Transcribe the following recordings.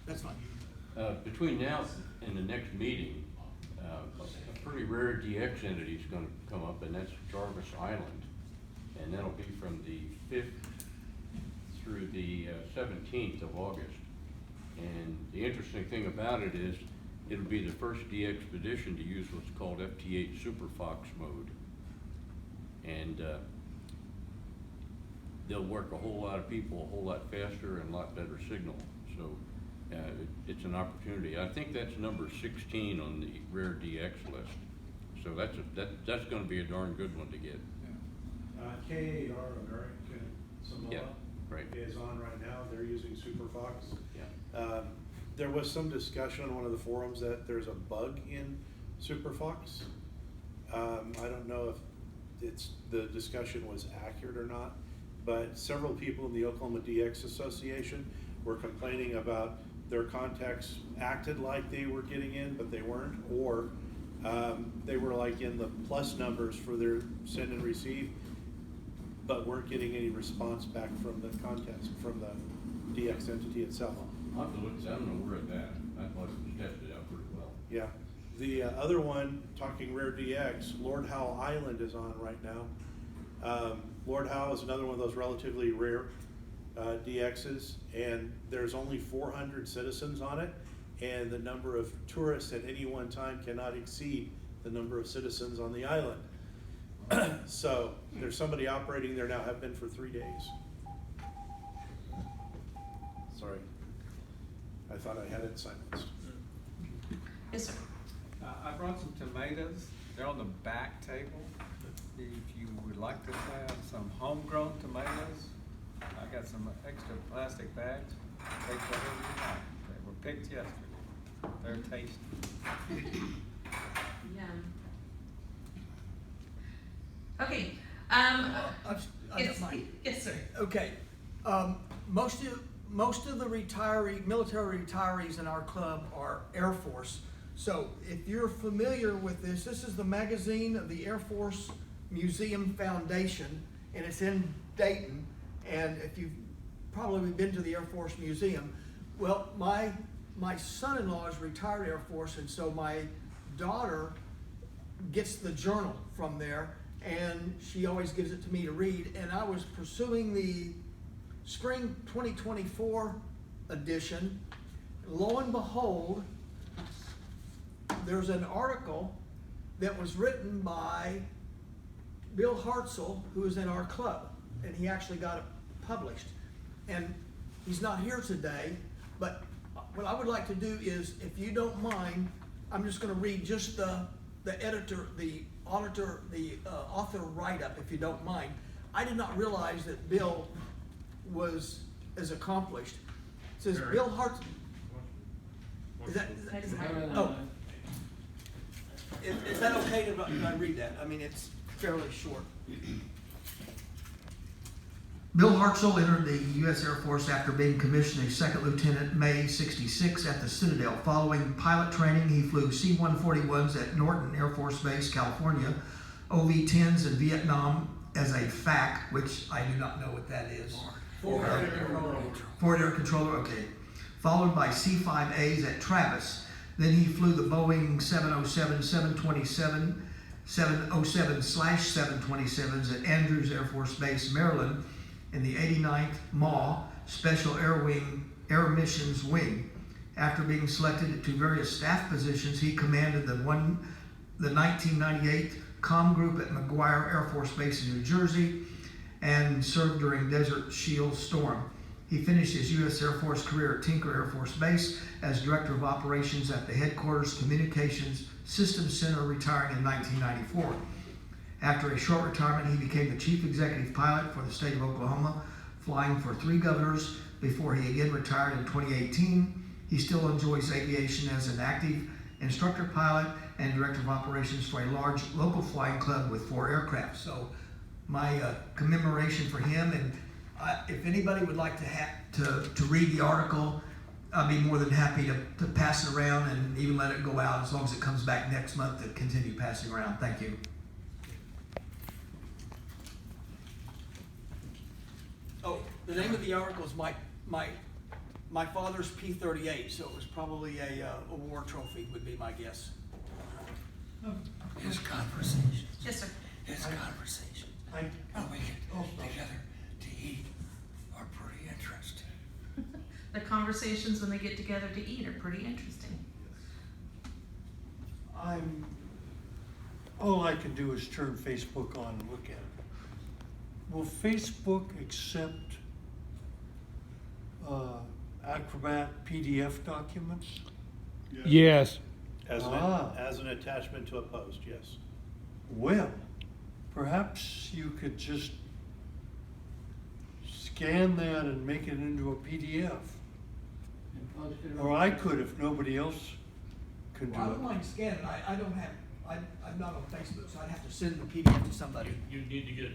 That's fine. Between now and the next meeting, a pretty rare DX entity is going to come up, and that's Jarvis Island. And that'll be from the 5th through the 17th of August. And the interesting thing about it is it'll be the first DXpedition to use what's called FT8 Super Fox mode. And they'll work a whole lot of people a whole lot faster and a lot better signal. So it's an opportunity. I think that's number 16 on the rare DX list. So that's going to be a darn good one to get. KAR American Samoa right. is on right now. They're using Super Fox. Yeah. There was some discussion on one of the forums that there's a bug in Super Fox. I don't know if the discussion was accurate or not, but several people in the Oklahoma DX Association were complaining about their contacts acted like they were getting in, but they weren't, or they were like in the plus numbers for their send and receive, but weren't getting any response back from the contacts, from the DX entity itself. I'll have to look at that. I don't know where it's at. I thought it was tested out pretty well. Yeah. The other one, talking rare DX, Lord Howe Island is on right now. Lord Howe is another one of those relatively rare DXs, and there's only 400 citizens on it, and the number of tourists at any one time cannot exceed the number of citizens on the island. So there's somebody operating there now, have been for 3 days. Sorry, I thought I had it silenced. Yes, sir. I brought some tomatoes. They're on the back table. If you would like to have some homegrown tomatoes, I got some extra plastic bags. Take whatever you like. They were picked yesterday. They're tasty. Yeah. Okay. I Yes, don't mind. yes, sir. Okay, most of the military retirees in our club are Air Force. So if you're familiar with this is the magazine of the Air Force Museum Foundation, and it's in Dayton. And if you've probably been to the Air Force Museum, well, my son-in-law is retired Air Force, and so my daughter gets the journal from there, and she always gives it to me to read. And I was pursuing the spring 2024 edition. Lo and behold, there's an article that was written by Bill Hartzell, who is in our club, and he actually got it published. And he's not here today, but what I would like to do is, if you don't mind, I'm just going to read just the author write-up, if you don't mind. I did not realize that Bill was as accomplished. It says Bill Hartzell. Is that okay to I read that? I mean, it's fairly short. Bill Hartzell entered the U.S. Air Force after being commissioned a second lieutenant May '66 at the Citadel. Following pilot training, he flew C-141s at Norton Air Force Base, California, OV-10s in Vietnam as a FAC, which I do not know what that is. Forward Air Controller, okay. Followed by C-5As at Travis. Then he flew the Boeing 707/727s at Andrews Air Force Base, Maryland, in the 89th MAW Special Air Missions Wing. After being selected to various staff positions, he commanded the 1998 Comm Group at McGuire Air Force Base in New Jersey and served during Desert Shield Storm. He finished his U.S. Air Force career at Tinker Air Force Base as Director of Operations at the Headquarters Communications Systems Center, retiring in 1994. After a short retirement, he became the Chief Executive Pilot for the state of Oklahoma, flying for 3 governors before he again retired in 2018. He still enjoys aviation as an active instructor pilot and Director of Operations for a large local flying club with 4 aircraft. So my commemoration for him, and if anybody would like to read the article, I'd be more than happy to pass it around and even let it go out as long as it comes back next month to continue passing around. Thank you. Oh, the name of the article is my my father's P-38, so it was probably a war trophy would be my guess. His conversations, Yes, sir. his conversations, I, how we get together to eat are pretty interesting. The conversations when they get together to eat are pretty interesting. all I can do is turn Facebook on and look at it. Will Facebook accept Acrobat PDF documents? Yes. As Ah. as an attachment to a post, yes. Well, perhaps you could just scan that and make it into a PDF. Or I could if nobody else could Well, I don't do it. mind scanning, I don't have, I'm not on Facebook, so I'd have to send the PDF to somebody. You need to get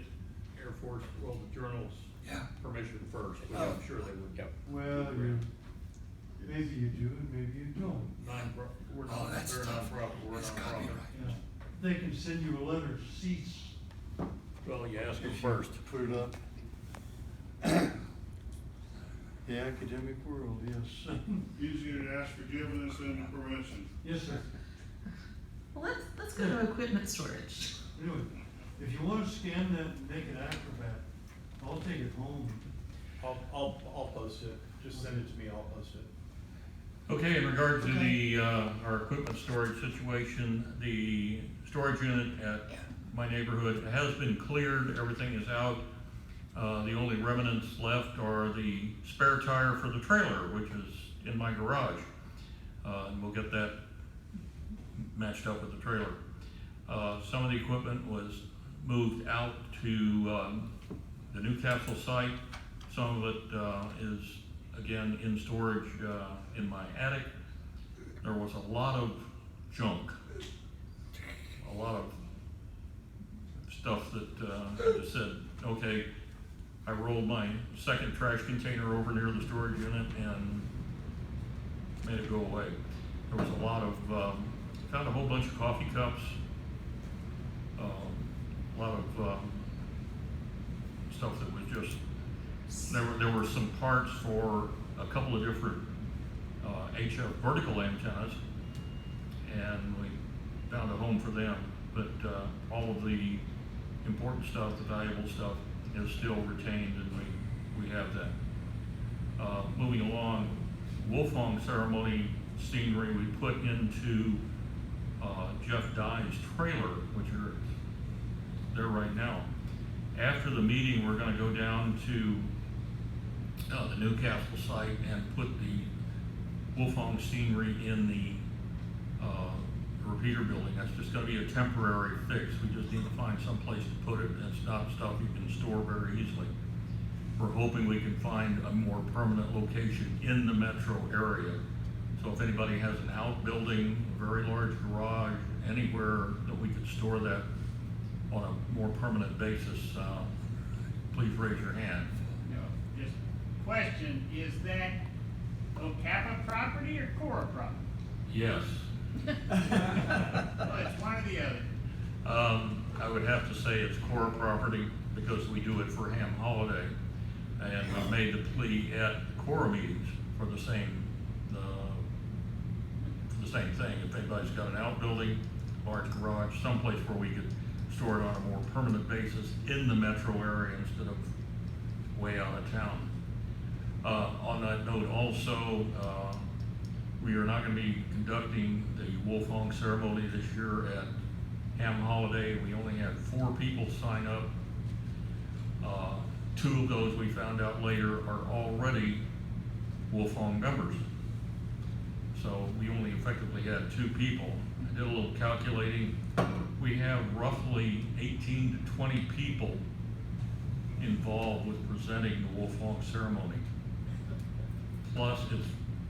Air Force, well, the journal's Yeah. permission first, which Oh. I'm sure they would. Yep. Well, maybe you do and maybe you don't. We're Oh, not, that's they're tough. non-profit, we're That's non-profit. copyright. They can send you a letter, cease. Well, you ask them if you first. Put it up. The academic world, yes. Easier to ask forgiveness than permission. Yes, sir. Well, let's go to equipment storage. Anyway, if you wanna scan that and make it Acrobat, I'll take it home. I'll post it. Just send it to me, I'll post it. Okay, in regard to the, our equipment storage situation, the storage unit at my neighborhood has been cleared, everything is out. The only remnants left are the spare tire for the trailer, which is in my garage. And we'll get that matched up with the trailer. Some of the equipment was moved out to, the Newcastle site. Some of it, is again in storage, in my attic. There was a lot of junk, a lot of stuff that, I just said, okay, I rolled my second trash container over near the storage unit and made it go away. There was a lot of, found a whole bunch of coffee cups, a lot of, stuff that was just, there were some parts for a couple of different, HF vertical antennas, and we found a home for them. But, all of the important stuff, the valuable stuff, is still retained, and we have that. Moving along, Wolfong ceremony scenery we put into Jeff Dye's trailer, which are there right now. After the meeting, we're gonna go down to the Newcastle site and put the Wolfong scenery in the repeater building. That's just gonna be a temporary fix. We just need to find some place to put it. It's not stuff you can store very easily. We're hoping we can find a more permanent location in the metro area. So if anybody has an outbuilding, a very large garage, anywhere that we could store that on a more permanent basis, please raise your hand. No, just question, is that OCAPA property or Cora property? Yes. Well, it's one or the other. I would have to say it's core property because we do it for Ham Holiday. And we made the plea at Cora meetings for the same thing. If anybody's got an outbuilding, large garage, someplace where we could store it on a more permanent basis in the metro area instead of way out of town. On that note also, we are not gonna be conducting the Wolfong ceremony this year at Ham Holiday. We only had 4 people sign up. 2 of those we found out later are already Wolfong members. So we only effectively had 2 people. I did a little calculating. We have roughly 18 to 20 people involved with presenting the Wolfong ceremony. Plus, it's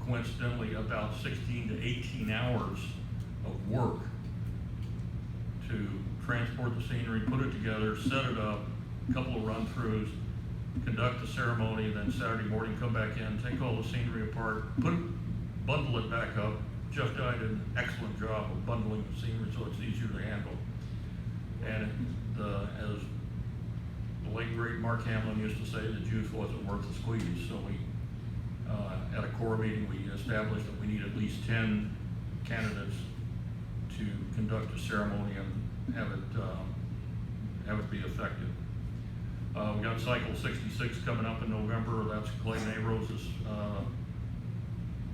coincidentally about 16 to 18 hours of work to transport the scenery, put it together, set it up, a couple of run-throughs, conduct the ceremony, then Saturday morning come back in, take all the scenery apart, bundle it back up. Jeff Dye did an excellent job of bundling the scenery so it's easier to handle. And as the late great Mark Hamlin used to say, the juice wasn't worth the squeeze, so we At a core meeting, we established that we need at least 10 candidates to conduct a ceremony and have it be effective. We got Cycle 66 coming up in November. That's Clay Rose's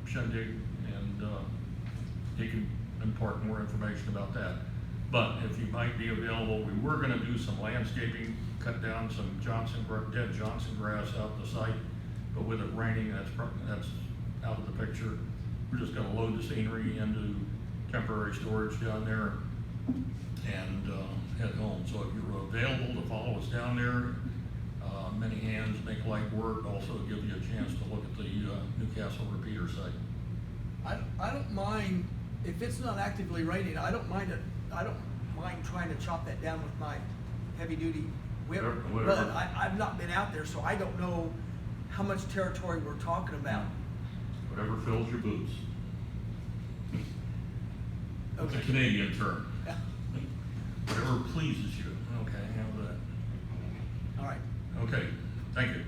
shindig, and he can impart more information about that. But if you might be available, we were gonna do some landscaping, cut down some dead Johnson grass out the site, but with it raining, that's out of the picture. We're just gonna load the scenery into temporary storage down there and head home. So if you're available to follow us down there, many hands make light work. Also give you a chance to look at the Newcastle repeater site. I don't mind, if it's not actively raining, I don't mind trying to chop that down with my heavy-duty whip. Whatever. But I've not been out there, so I don't know how much territory we're talking about. Whatever fills your boots. It's a Okay. Canadian term. Yeah. Whatever pleases you. Okay, how's that? All right. Okay, thank you.